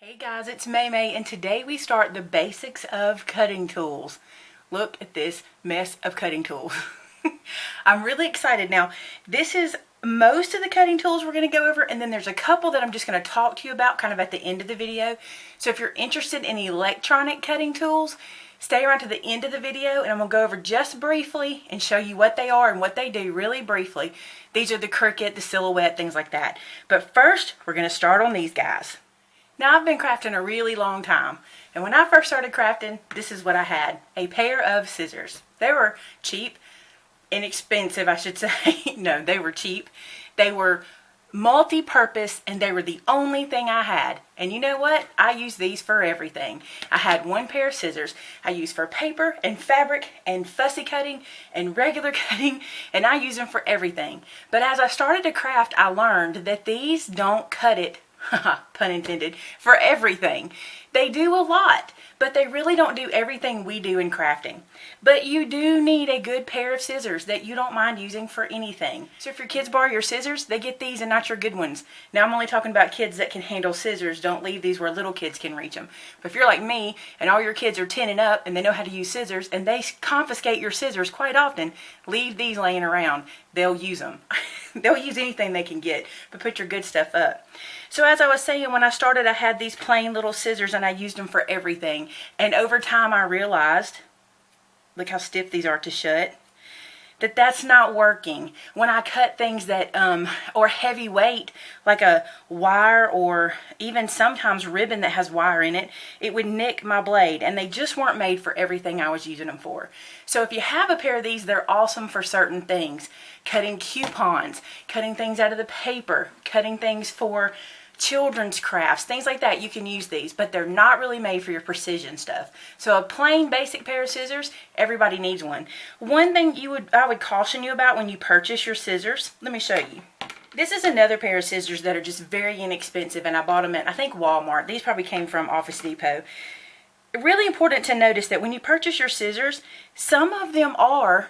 Hey guys, it's Maymay, and today we start the basics of cutting tools. Look at this mess of cutting tools. I'm really excited. Now, this is most of the cutting tools we're going to go over, and then there's a couple that I'm just going to talk to you about kind of at the end of the video. So if you're interested in electronic cutting tools, stay around to the end of the video, and I'm going to go over just briefly and show you what they are and what they do really briefly. These are the Cricut, the Silhouette, things like that. But first, we're going to start on these guys. Now, I've been crafting a really long time, and when I first started crafting, this is what I had: a pair of scissors. They were cheap, inexpensive, I should say. No, they were cheap. They were multi-purpose, and they were the only thing I had. And you know what? I use these for everything. I had one pair of scissors I use for paper and fabric and fussy cutting and regular cutting, and I use them for everything. But as I started to craft, I learned that these don't cut it, pun intended, for everything. They do a lot, but they really don't do everything we do in crafting. But you do need a good pair of scissors that you don't mind using for anything. So if your kids borrow your scissors, they get these and not your good ones. Now, I'm only talking about kids that can handle scissors. Don't leave these where little kids can reach them. But if you're like me and all your kids are 10 and up and they know how to use scissors and they confiscate your scissors quite often, leave these laying around. They'll use them. They'll use anything they can get, but put your good stuff up. So as I was saying, when I started, I had these plain little scissors and I used them for everything. And over time I realized, look how stiff these are to shut, that's not working. When I cut things that or heavy weight, like a wire or even sometimes ribbon that has wire in it, it would nick my blade, and they just weren't made for everything I was using them for. So if you have a pair of these, they're awesome for certain things. Cutting coupons, cutting things out of the paper, cutting things for children's crafts, things like that, you can use these, but they're not really made for your precision stuff. So a plain basic pair of scissors, everybody needs one. One thing I would caution you about when you purchase your scissors, let me show you. This is another pair of scissors that are just very inexpensive, and I bought them at, I think, Walmart. These probably came from Office Depot. Really important to notice that when you purchase your scissors, some of them are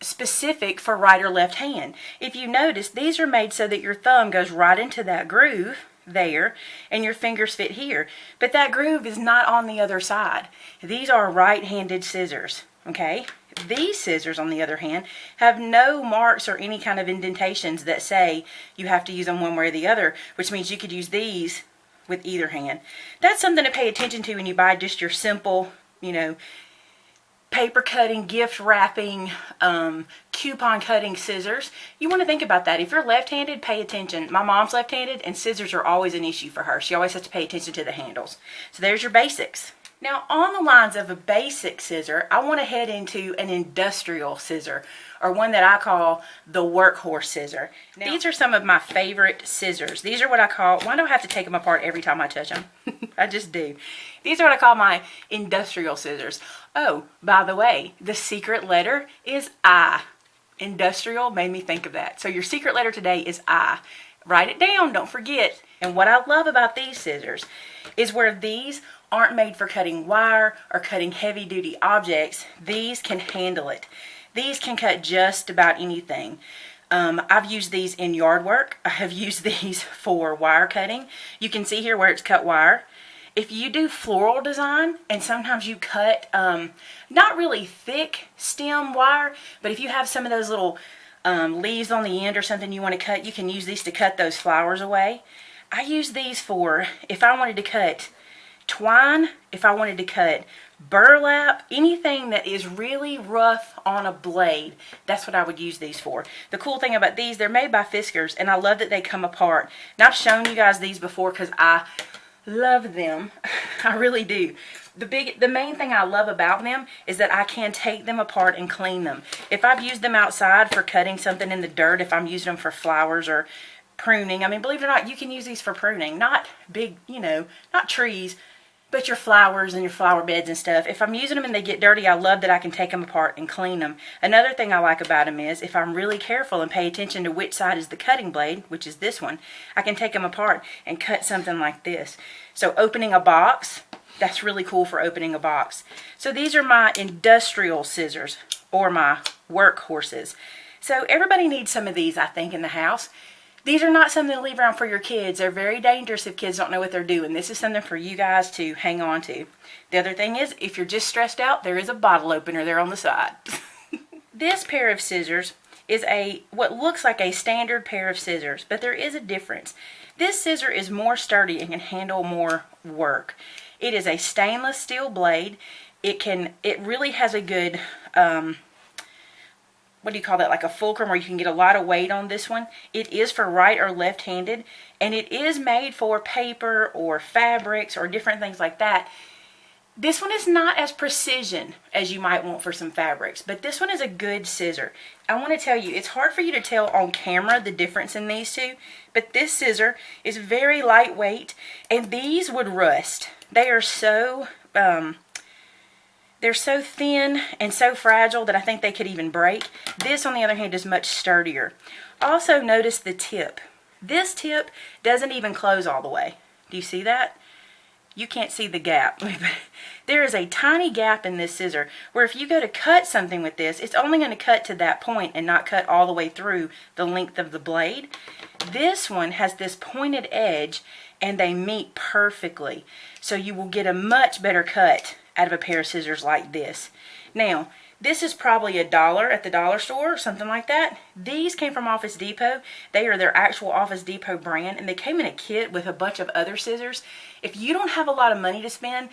specific for right or left hand. If you notice, these are made so that your thumb goes right into that groove there and your fingers fit here, but that groove is not on the other side. These are right-handed scissors, okay? These scissors, on the other hand, have no marks or any kind of indentations that say you have to use them one way or the other, which means you could use these with either hand. That's something to pay attention to when you buy just your simple, paper cutting, gift wrapping, coupon cutting scissors. You want to think about that. If you're left-handed, pay attention. My mom's left-handed, and scissors are always an issue for her. She always has to pay attention to the handles. So there's your basics. Now, on the lines of a basic scissor, I want to head into an industrial scissor, or one that I call the workhorse scissor. Now, these are some of my favorite scissors. These are what I call, why do I have to take them apart every time I touch them? I just do. These are what I call my industrial scissors. Oh, by the way, the secret letter is I. Industrial made me think of that. So your secret letter today is I. Write it down, don't forget. And what I love about these scissors is where these aren't made for cutting wire or cutting heavy-duty objects, these can handle it. These can cut just about anything. I've used these in yard work. I have used these for wire cutting. You can see here where it's cut wire. If you do floral design, and sometimes you cut not really thick stem wire, but if you have some of those little leaves on the end or something you want to cut, you can use these to cut those flowers away. I use these for if I wanted to cut twine, if I wanted to cut burlap, anything that is really rough on a blade, that's what I would use these for. The cool thing about these, they're made by Fiskars, and I love that they come apart. And I've shown you guys these before because I love them. I really do. The main thing I love about them is that I can take them apart and clean them. If I've used them outside for cutting something in the dirt, if I'm using them for flowers or pruning, I mean, believe it or not, you can use these for pruning. Not big, not trees, but your flowers and your flower beds and stuff. If I'm using them and they get dirty, I love that I can take them apart and clean them. Another thing I like about them is if I'm really careful and pay attention to which side is the cutting blade, which is this one, I can take them apart and cut something like this. So opening a box, that's really cool for opening a box. So these are my industrial scissors, or my workhorses. So everybody needs some of these, I think, in the house. These are not something to leave around for your kids. They're very dangerous if kids don't know what they're doing. This is something for you guys to hang on to. The other thing is, if you're just stressed out, there is a bottle opener there on the side. This pair of scissors is what looks like a standard pair of scissors, but there is a difference. This scissor is more sturdy and can handle more work. It is a stainless steel blade. It really has a good, what do you call that, like a fulcrum where you can get a lot of weight on this one. It is for right or left-handed, and it is made for paper or fabrics or different things like that. This one is not as precision as you might want for some fabrics, but this one is a good scissor. I want to tell you, it's hard for you to tell on camera the difference in these two, but this scissor is very lightweight, and these would rust. They are so, they're so thin and so fragile that I think they could even break. This, on the other hand, is much sturdier. Also, notice the tip. This tip doesn't even close all the way. Do you see that? You can't see the gap. There is a tiny gap in this scissor where if you go to cut something with this, it's only going to cut to that point and not cut all the way through the length of the blade. This one has this pointed edge and they meet perfectly. So you will get a much better cut out of a pair of scissors like this. Now, this is probably $1 at the dollar store or something like that. These came from Office Depot. They are their actual Office Depot brand, and they came in a kit with a bunch of other scissors. If you don't have a lot of money to spend,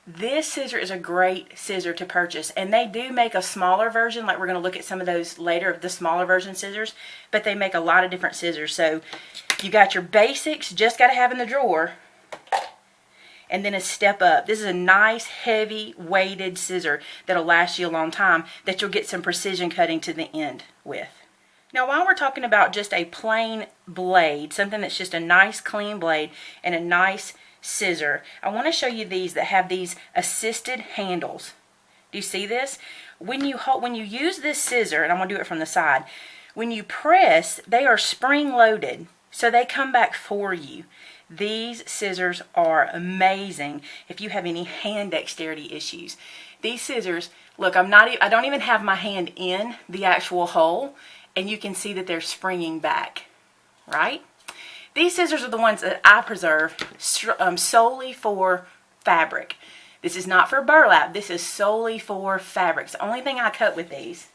this scissor is a great scissor to purchase. And they do make a smaller version, like we're going to look at some of those later, of the smaller version scissors, but they make a lot of different scissors. So you got your basics, just got to have in the drawer, and then a step up. This is a nice, heavy, weighted scissor that'll last you a long time, that you'll get some precision cutting to the end with. Now, while we're talking about just a plain blade, something that's just a nice, clean blade and a nice scissor, I want to show you these that have these assisted handles. Do you see this? When you use this scissor, and I'm going to do it from the side, when you press, they are spring-loaded, so they come back for you. These scissors are amazing if you have any hand dexterity issues. These scissors, look, I don't even have my hand in the actual hole, and you can see that they're springing back, right? These scissors are the ones that I preserve solely for fabric. This is not for burlap. This is solely for fabrics. The only thing I cut with these.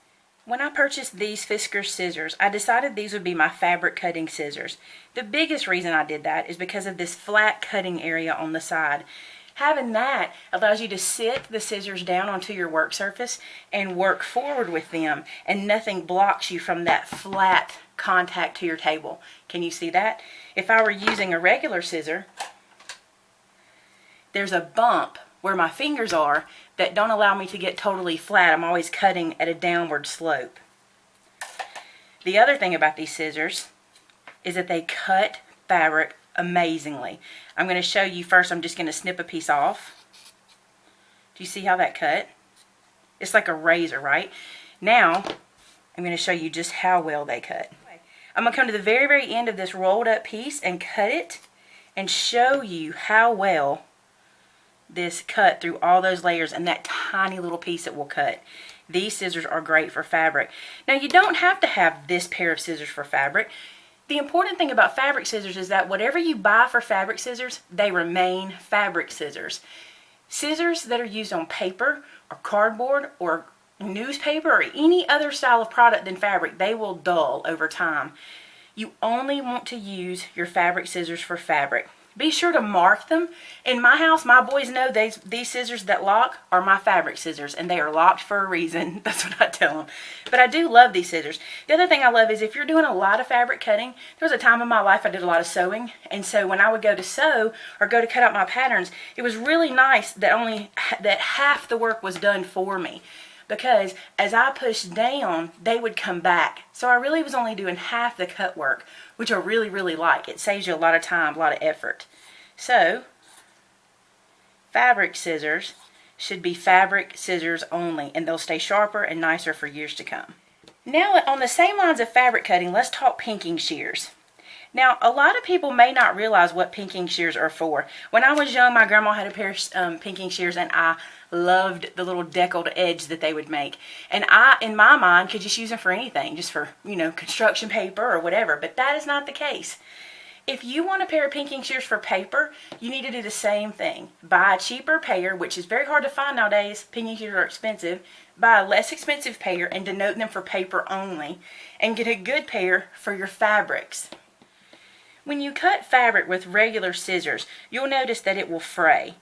When I purchased these Fiskars scissors, I decided these would be my fabric cutting scissors. The biggest reason I did that is because of this flat cutting area on the side. Having that allows you to sit the scissors down onto your work surface and work forward with them, and nothing blocks you from that flat contact to your table. Can you see that? If I were using a regular scissor, there's a bump where my fingers are that don't allow me to get totally flat. I'm always cutting at a downward slope. The other thing about these scissors is that they cut fabric amazingly. I'm going to show you first. I'm just going to snip a piece off. Do you see how that cut? It's like a razor, right? Now, I'm going to show you just how well they cut. I'm going to come to the very, very end of this rolled up piece and cut it and show you how well this cut through all those layers and that tiny little piece it will cut. These scissors are great for fabric. Now, you don't have to have this pair of scissors for fabric. The important thing about fabric scissors is that whatever you buy for fabric scissors, they remain fabric scissors. Scissors that are used on paper or cardboard or newspaper or any other style of product than fabric, they will dull over time. You only want to use your fabric scissors for fabric. Be sure to mark them. In my house, my boys know these scissors that lock are my fabric scissors, and they are locked for a reason. That's what I tell them. But I do love these scissors. The other thing I love is if you're doing a lot of fabric cutting, there was a time in my life I did a lot of sewing, and so when I would go to sew or go to cut out my patterns, it was really nice that half the work was done for me. Because as I pushed down, they would come back. So I really was only doing half the cut work, which I really, really like. It saves you a lot of time, a lot of effort. So, fabric scissors should be fabric scissors only, and they'll stay sharper and nicer for years to come. Now, on the same lines of fabric cutting, let's talk pinking shears. Now, a lot of people may not realize what pinking shears are for. When I was young, my grandma had a pair of pinking shears, and I loved the little deckled edge that they would make. And I, in my mind, could just use them for anything, just for, you know, construction paper or whatever. But that is not the case. If you want a pair of pinking shears for paper, you need to do the same thing. Buy a cheaper pair, which is very hard to find nowadays. Pinking shears are expensive. Buy a less expensive pair and denote them for paper only. And get a good pair for your fabrics. When you cut fabric with regular scissors, you'll notice that it will fray.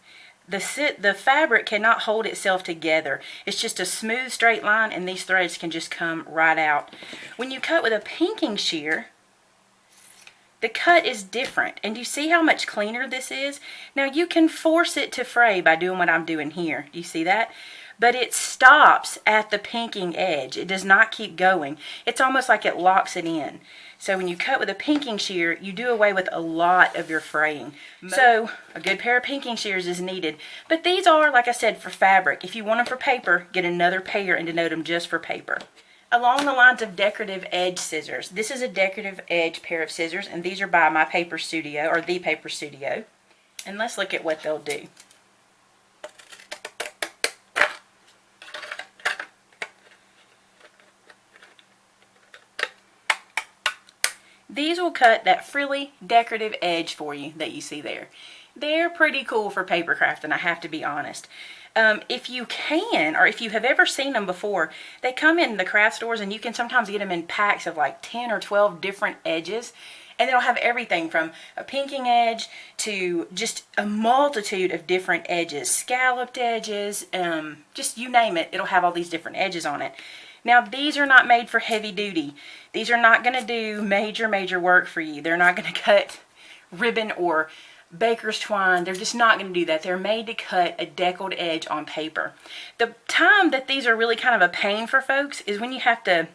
The fabric cannot hold itself together. It's just a smooth straight line, and these threads can just come right out. When you cut with a pinking shear, the cut is different. And do you see how much cleaner this is? Now you can force it to fray by doing what I'm doing here. Do you see that? But it stops at the pinking edge. It does not keep going. It's almost like it locks it in. So when you cut with a pinking shear, you do away with a lot of your fraying. So a good pair of pinking shears is needed. But these are, like I said, for fabric. If you want them for paper, get another pair and denote them just for paper. Along the lines of decorative edge scissors, this is a decorative edge pair of scissors, and these are by My Paper Studio, or The Paper Studio. And let's look at what they'll do. These will cut that frilly decorative edge for you that you see there. They're pretty cool for paper crafting, I have to be honest. If you can, or if you have ever seen them before, they come in the craft stores, and you can sometimes get them in packs of like 10 or 12 different edges. And it'll have everything from a pinking edge to just a multitude of different edges. Scalloped edges, just you name it, it'll have all these different edges on it. Now, these are not made for heavy duty. These are not going to do major work for you. They're not going to cut ribbon or baker's twine. They're just not going to do that. They're made to cut a deckled edge on paper. The time that these are really kind of a pain for folks is when you have to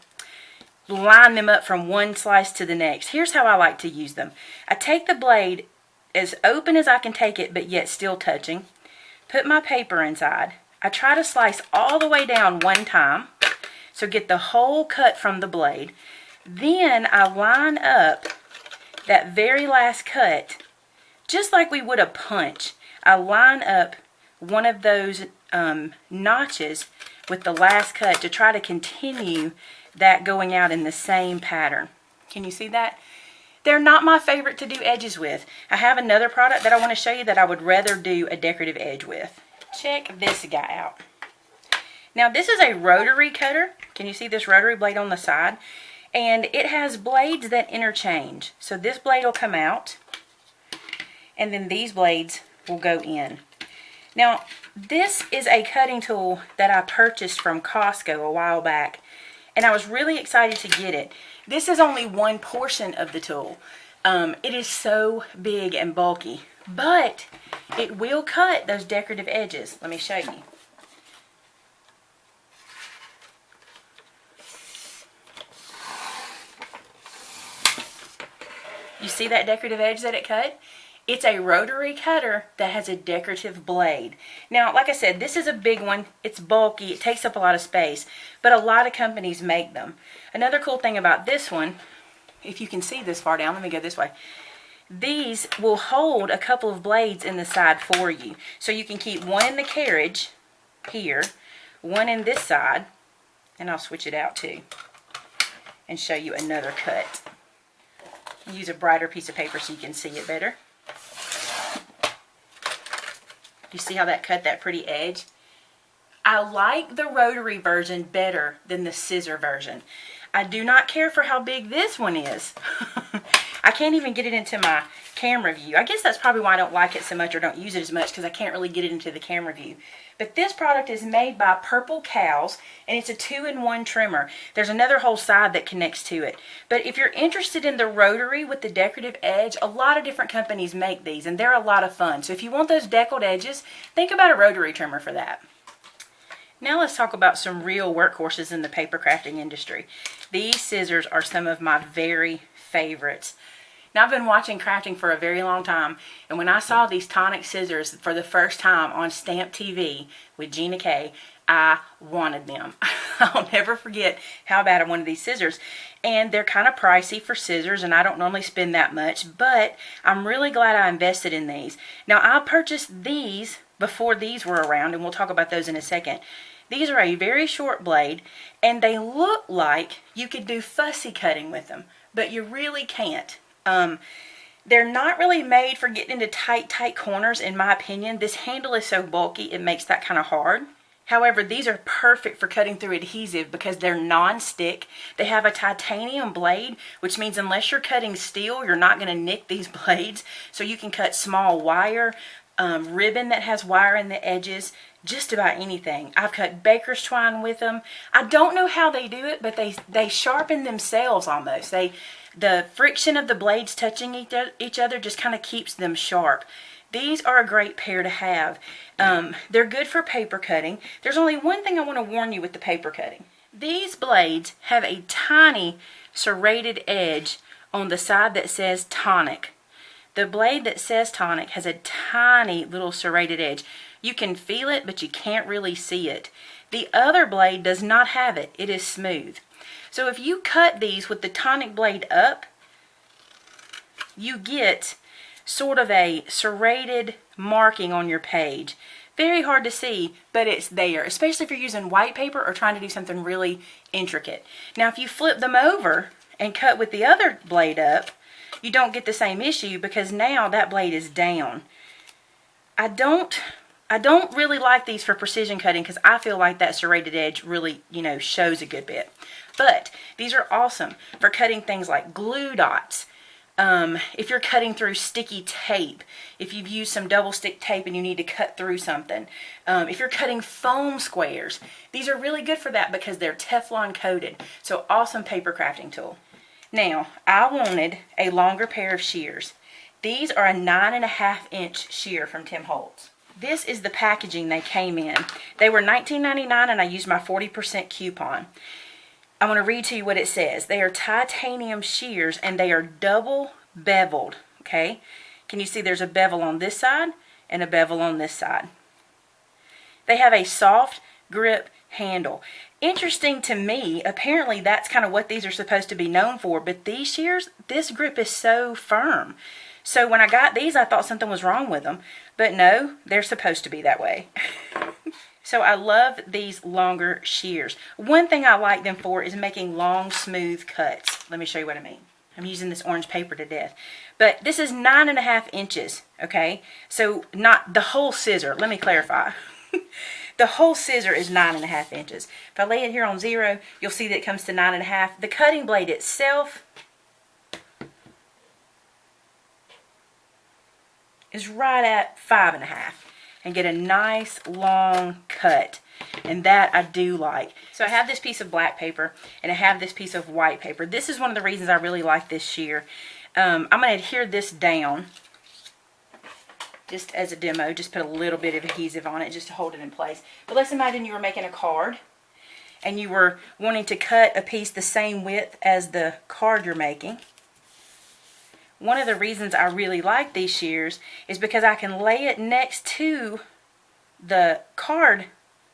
line them up from one slice to the next. Here's how I like to use them. I take the blade as open as I can take it, but yet still touching. Put my paper inside. I try to slice all the way down one time. So get the whole cut from the blade. Then I line up that very last cut, just like we would a punch. I line up one of those notches with the last cut to try to continue that going out in the same pattern. Can you see that? They're not my favorite to do edges with. I have another product that I want to show you that I would rather do a decorative edge with. Check this guy out. Now this is a rotary cutter. Can you see this rotary blade on the side? And it has blades that interchange. So this blade will come out, and then these blades will go in. Now this is a cutting tool that I purchased from Costco a while back, and I was really excited to get it. This is only one portion of the tool. It is so big and bulky, but it will cut those decorative edges. Let me show you. You see that decorative edge that it cut? It's a rotary cutter that has a decorative blade. Now, like I said, this is a big one. It's bulky. It takes up a lot of space. But a lot of companies make them. Another cool thing about this one, if you can see this far down, let me go this way. These will hold a couple of blades in the side for you. So you can keep one in the carriage here, one in this side, and I'll switch it out too and show you another cut. Use a brighter piece of paper so you can see it better. You see how that cut that pretty edge? I like the rotary version better than the scissor version. I do not care for how big this one is. I can't even get it into my camera view. I guess that's probably why I don't like it so much or don't use it as much, because I can't really get it into the camera view. But this product is made by Purple Cows, and it's a 2-in-1 trimmer. There's another whole side that connects to it. But if you're interested in the rotary with the decorative edge, a lot of different companies make these, and they're a lot of fun. So if you want those deckled edges, think about a rotary trimmer for that. Now let's talk about some real workhorses in the paper crafting industry. These scissors are some of my very favorites. Now, I've been watching crafting for a very long time, and when I saw these tonic scissors for the first time on Stamp TV with Gina Kay, I wanted them. I'll never forget how bad I wanted these scissors. And they're kind of pricey for scissors, and I don't normally spend that much, but I'm really glad I invested in these. Now, I purchased these before these were around, and we'll talk about those in a second. These are a very short blade, and they look like you could do fussy cutting with them, but you really can't. They're not really made for getting into tight corners, in my opinion. This handle is so bulky, it makes that kind of hard. However, these are perfect for cutting through adhesive because they're non-stick. They have a titanium blade, which means unless you're cutting steel, you're not going to nick these blades. So you can cut small wire, ribbon that has wire in the edges, just about anything. I've cut baker's twine with them. I don't know how they do it, but they sharpen themselves almost. The friction of the blades touching each other just kind of keeps them sharp. These are a great pair to have. They're good for paper cutting. There's only one thing I want to warn you with the paper cutting. These blades have a tiny serrated edge on the side that says tonic. The blade that says tonic has a tiny little serrated edge. You can feel it, but you can't really see it. The other blade does not have it. It is smooth. So if you cut these with the tonic blade up, you get sort of a serrated marking on your page. Very hard to see, but it's there, especially if you're using white paper or trying to do something really intricate. Now, if you flip them over and cut with the other blade up, you don't get the same issue because now that blade is down. I don't really like these for precision cutting because I feel like that serrated edge really, shows a good bit. But these are awesome for cutting things like glue dots. If you're cutting through sticky tape, if you've used some double stick tape and you need to cut through something, if you're cutting foam squares, these are really good for that because they're Teflon coated. So awesome paper crafting tool. Now, I wanted a longer pair of shears. These are a 9.5-inch shear from Tim Holtz. This is the packaging they came in. They were $19.99 and I used my 40% coupon. I want to read to you what it says. They are titanium shears and they are double beveled, okay? Can you see there's a bevel on this side and a bevel on this side? They have a soft grip handle. Interesting to me, apparently that's kind of what these are supposed to be known for, but these shears, this grip is so firm. So when I got these, I thought something was wrong with them, but no, they're supposed to be that way. So I love these longer shears. One thing I like them for is making long, smooth cuts. Let me show you what I mean. I'm using this orange paper to death. But this is 9.5 inches, okay? So not the whole scissor. Let me clarify. The whole scissor is 9.5 inches. If I lay it here on 0, you'll see that it comes to 9.5. The cutting blade itself is right at 5.5. And get a nice long cut, and that I do like. So I have this piece of black paper and I have this piece of white paper. This is one of the reasons I really like this shear. I'm going to adhere this down just as a demo, just put a little bit of adhesive on it just to hold it in place. But let's imagine you were making a card and you were wanting to cut a piece the same width as the card you're making. One of the reasons I really like these shears is because I can lay it next to the card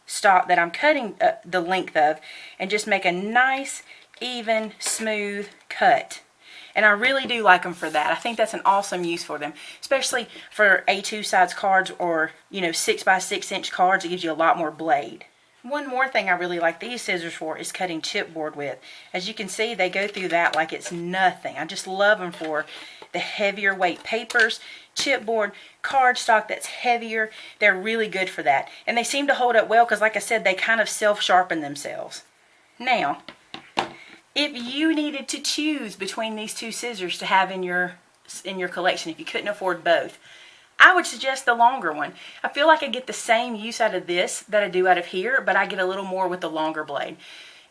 stock that I'm cutting the length of and just make a nice, even, smooth cut. And I really do like them for that. I think that's an awesome use for them, especially for A2 size cards or, 6 by 6 inch cards. It gives you a lot more blade. One more thing I really like these scissors for is cutting chipboard with. As you can see, they go through that like it's nothing. I just love them for the heavier weight papers, chipboard, cardstock that's heavier. They're really good for that. And they seem to hold up well because, like I said, they kind of self-sharpen themselves. Now, if you needed to choose between these two scissors to have in your collection, if you couldn't afford both, I would suggest the longer one. I feel like I get the same use out of this that I do out of here, but I get a little more with the longer blade.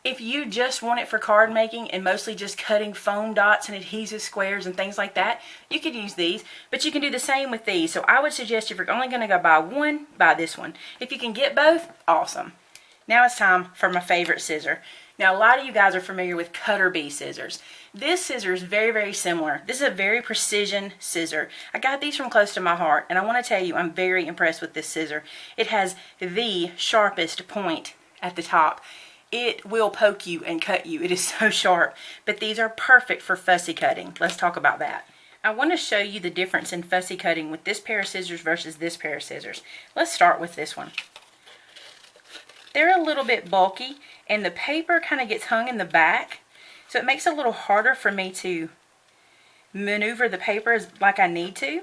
If you just want it for card making and mostly just cutting foam dots and adhesive squares and things like that, you could use these, but you can do the same with these. So I would suggest if you're only going to go buy one, buy this one. If you can get both, awesome. Now it's time for my favorite scissor. Now, a lot of you guys are familiar with cutter bee scissors. This scissor is very, very similar. This is a very precision scissor. I got these from close to my heart, and I want to tell you, I'm very impressed with this scissor. It has the sharpest point at the top. It will poke you and cut you. It is so sharp. But these are perfect for fussy cutting. Let's talk about that. I want to show you the difference in fussy cutting with this pair of scissors versus this pair of scissors. Let's start with this one. They're a little bit bulky, and the paper kind of gets hung in the back, so it makes it a little harder for me to maneuver the paper like I need to.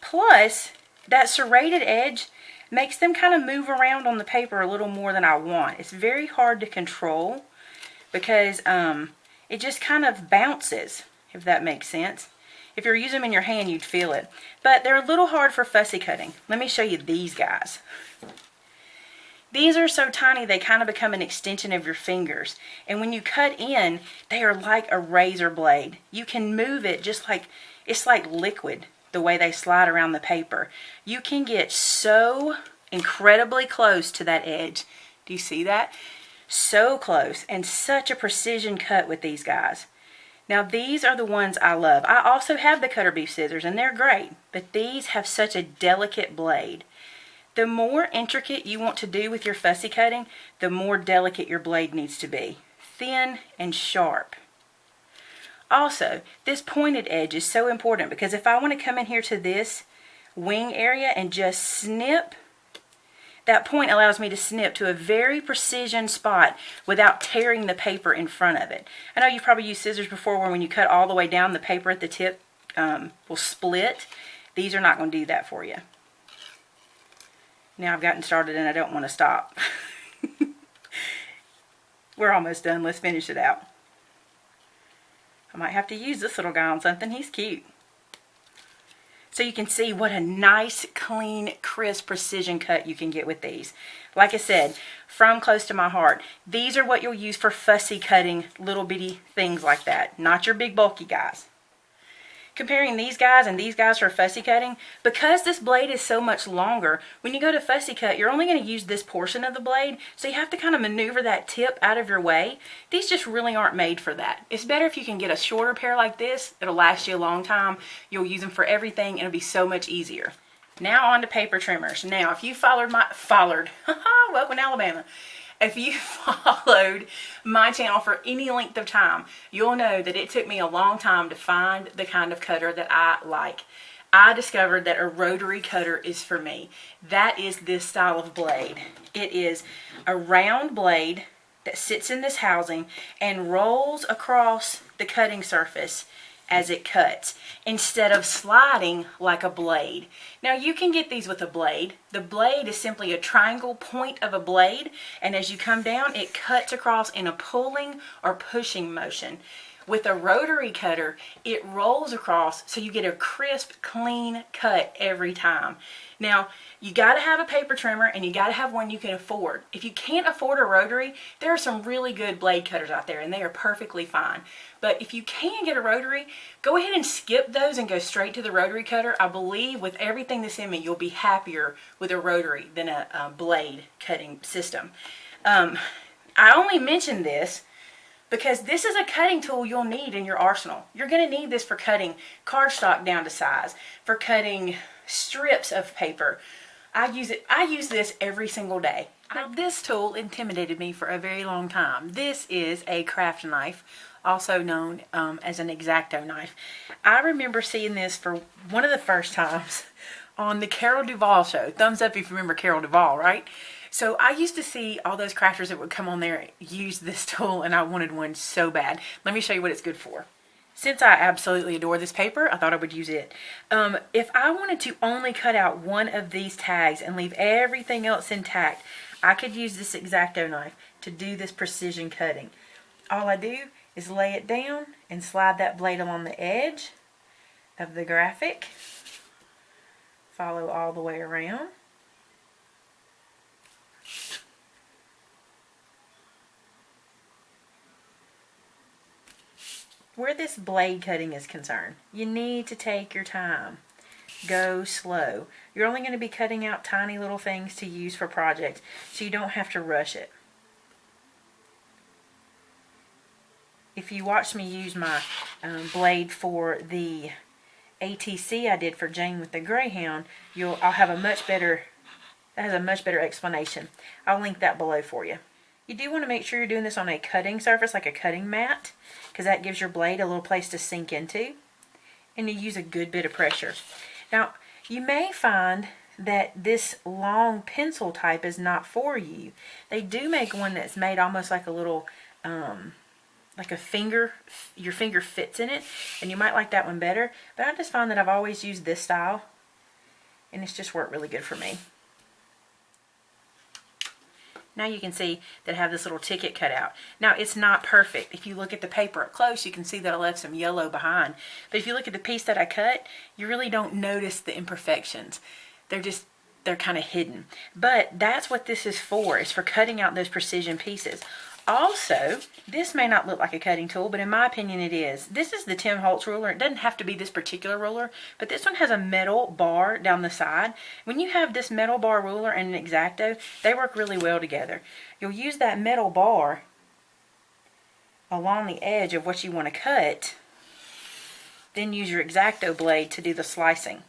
Plus, that serrated edge makes them kind of move around on the paper a little more than I want. It's very hard to control because it just kind of bounces, if that makes sense. If you're using them in your hand, you'd feel it. But they're a little hard for fussy cutting. Let me show you these guys. These are so tiny they kind of become an extension of your fingers. And when you cut in, they are like a razor blade. You can move it just like, it's like liquid the way they slide around the paper. You can get so incredibly close to that edge. Do you see that? So close, and such a precision cut with these guys. Now these are the ones I love. I also have the cutter bee scissors, and they're great, but these have such a delicate blade. The more intricate you want to do with your fussy cutting, the more delicate your blade needs to be. Thin and sharp. Also, this pointed edge is so important because if I want to come in here to this wing area and just snip, that point allows me to snip to a very precision spot without tearing the paper in front of it. I know you've probably used scissors before where when you cut all the way down, the paper at the tip will split. These are not going to do that for you. Now I've gotten started and I don't want to stop. We're almost done. Let's finish it out. I might have to use this little guy on something. He's cute. So you can see what a nice, clean, crisp precision cut you can get with these. Like I said, from close to my heart, these are what you'll use for fussy cutting little bitty things like that. Not your big bulky guys. Comparing these guys and these guys for fussy cutting, because this blade is so much longer, when you go to fussy cut, you're only going to use this portion of the blade, so you have to kind of maneuver that tip out of your way. These just really aren't made for that. It's better if you can get a shorter pair like this. It'll last you a long time. You'll use them for everything, and it'll be so much easier. Now on to paper trimmers. Now, if you welcome to Alabama. If you followed my channel for any length of time, you'll know that it took me a long time to find the kind of cutter that I like. I discovered that a rotary cutter is for me. That is this style of blade. It is a round blade that sits in this housing and rolls across the cutting surface as it cuts, instead of sliding like a blade. Now you can get these with a blade. The blade is simply a triangle point of a blade, and as you come down, it cuts across in a pulling or pushing motion. With a rotary cutter, it rolls across so you get a crisp, clean cut every time. Now, you got to have a paper trimmer and you got to have one you can afford. If you can't afford a rotary, there are some really good blade cutters out there and they are perfectly fine. But if you can get a rotary, go ahead and skip those and go straight to the rotary cutter. I believe with everything that's in me, you'll be happier with a rotary than a blade cutting system. I only mention this because this is a cutting tool you'll need in your arsenal. You're going to need this for cutting cardstock down to size, for cutting strips of paper. I use this every single day. Now, this tool intimidated me for a very long time. This is a craft knife, also known as an X-Acto knife. I remember seeing this for one of the first times on the Carol Duvall show. Thumbs up if you remember Carol Duvall, right? So I used to see all those crafters that would come on there use this tool, and I wanted one so bad. Let me show you what it's good for. Since I absolutely adore this paper, I thought I would use it. If I wanted to only cut out one of these tags and leave everything else intact, I could use this X-Acto knife to do this precision cutting. All I do is lay it down and slide that blade along the edge of the graphic. Follow all the way around. Where this blade cutting is concerned, you need to take your time. Go slow. You're only going to be cutting out tiny little things to use for projects, so you don't have to rush it. if you watched me use my blade for the ATC I did for Jane with the Greyhound, I'll have a much better, that has a much better explanation. I'll link that below for you. You do want to make sure you're doing this on a cutting surface, like a cutting mat, because that gives your blade a little place to sink into, and you use a good bit of pressure. Now, you may find that this long pencil type is not for you. They do make one that's made almost like a little, like a finger, your finger fits in it, and you might like that one better, but I just found that I've always used this style, and it's just worked really good for me. Now you can see that I have this little ticket cut out. Now it's not perfect. If you look at the paper up close, you can see that I left some yellow behind. But if you look at the piece that I cut, you really don't notice the imperfections. They're kind of hidden. But that's what this is for. It's for cutting out those precision pieces. Also, this may not look like a cutting tool, but in my opinion it is. This is the Tim Holtz ruler. It doesn't have to be this particular ruler, but this one has a metal bar down the side. When you have this metal bar ruler and an X-Acto, they work really well together. You'll use that metal bar along the edge of what you want to cut, then use your X-Acto blade to do the slicing.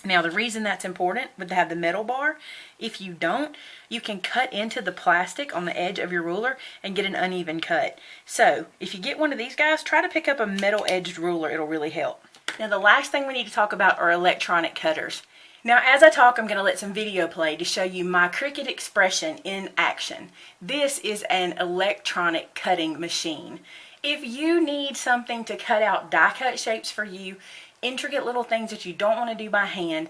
Now, the reason that's important with to have the metal bar, if you don't, you can cut into the plastic on the edge of your ruler and get an uneven cut. So, if you get one of these guys, try to pick up a metal-edged ruler. It'll really help. Now, the last thing we need to talk about are electronic cutters. Now, as I talk, I'm going to let some video play to show you my Cricut Expression in action. This is an electronic cutting machine. If you need something to cut out die-cut shapes for you, intricate little things that you don't want to do by hand,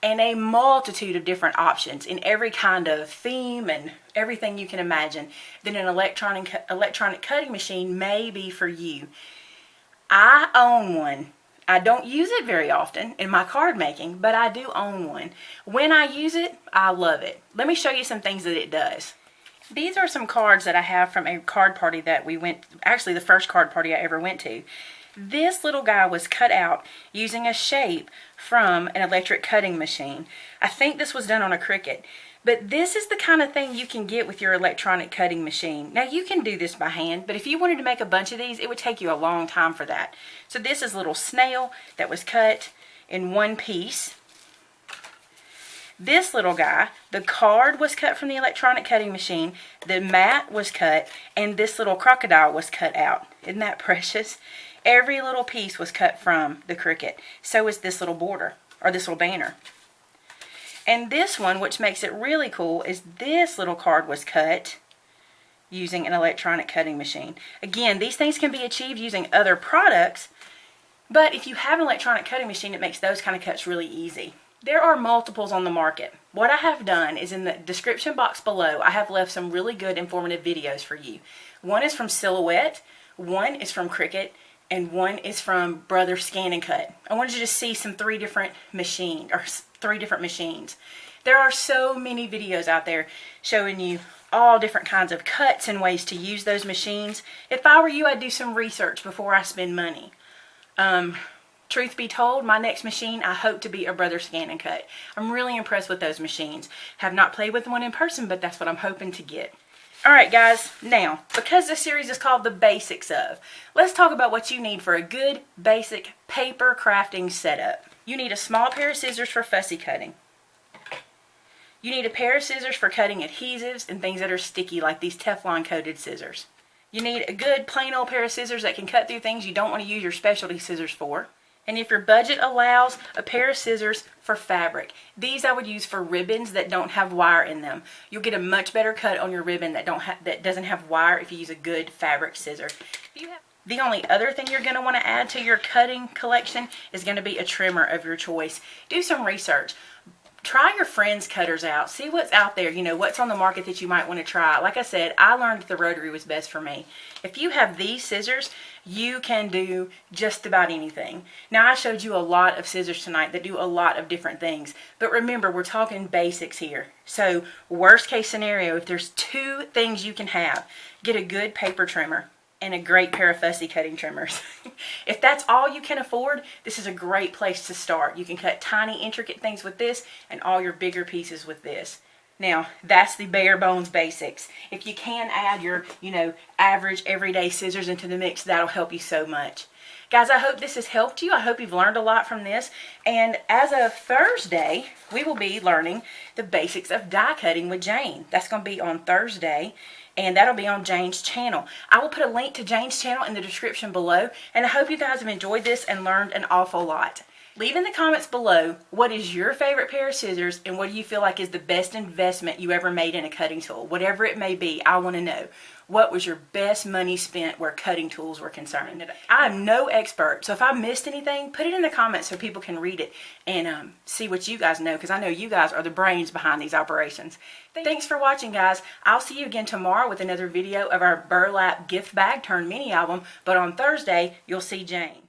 and a multitude of different options in every kind of theme and everything you can imagine, then an electronic cutting machine may be for you. I own one. I don't use it very often in my card making, but I do own one. When I use it, I love it. Let me show you some things that it does. These are some cards that I have from a card party that we went, actually the first card party I ever went to. This little guy was cut out using a shape from an electric cutting machine. I think this was done on a Cricut. But this is the kind of thing you can get with your electronic cutting machine. Now you can do this by hand, but if you wanted to make a bunch of these, it would take you a long time for that. So this is a little snail that was cut in one piece. This little guy, the card was cut from the electronic cutting machine, the mat was cut, and this little crocodile was cut out. Isn't that precious? Every little piece was cut from the Cricut. So is this little border, or this little banner. And this one, which makes it really cool, is this little card was cut using an electronic cutting machine. Again, these things can be achieved using other products, but if you have an electronic cutting machine, it makes those kind of cuts really easy. There are multiples on the market. What I have done is in the description box below, I have left some really good informative videos for you. One is from Silhouette, one is from Cricut, and one is from Brother Scan and Cut. I wanted you to see some three different machines. There are so many videos out there showing you all different kinds of cuts and ways to use those machines. If I were you, I'd do some research before I spend money. Truth be told, my next machine, I hope to be a Brother Scan and Cut. I'm really impressed with those machines. Have not played with one in person, but that's what I'm hoping to get. Alright guys, now, because this series is called The Basics Of, let's talk about what you need for a good, basic paper crafting setup. You need a small pair of scissors for fussy cutting. You need a pair of scissors for cutting adhesives and things that are sticky, like these Teflon coated scissors. You need a good plain old pair of scissors that can cut through things you don't want to use your specialty scissors for. And if your budget allows, a pair of scissors for fabric. These I would use for ribbons that don't have wire in them. You'll get a much better cut on your ribbon that doesn't have wire if you use a good fabric scissor. The only other thing you're going to want to add to your cutting collection is going to be a trimmer of your choice. Do some research. Try your friends' cutters out. See what's out there, you know, what's on the market that you might want to try. Like I said, I learned that the rotary was best for me. If you have these scissors, you can do just about anything. Now, I showed you a lot of scissors tonight that do a lot of different things. But remember, we're talking basics here. So, worst case scenario, if there's two things you can have, get a good paper trimmer and a great pair of fussy cutting trimmers. If that's all you can afford, this is a great place to start. You can cut tiny, intricate things with this and all your bigger pieces with this. Now, that's the bare bones basics. If you can add your, average everyday scissors into the mix, that'll help you so much. Guys, I hope this has helped you. I hope you've learned a lot from this. And as of Thursday, we will be learning the basics of die cutting with Jane. That's going to be on Thursday, and that'll be on Jane's channel. I will put a link to Jane's channel in the description below, and I hope you guys have enjoyed this and learned an awful lot. Leave in the comments below, what is your favorite pair of scissors, and what do you feel like is the best investment you ever made in a cutting tool? Whatever it may be, I want to know. What was your best money spent where cutting tools were concerned? I'm no expert, so if I missed anything, put it in the comments so people can read it and see what you guys know, because I know you guys are the brains behind these operations. Thanks for watching, guys. I'll see you again tomorrow with another video of our burlap gift bag turned mini album, but on Thursday, you'll see Jane.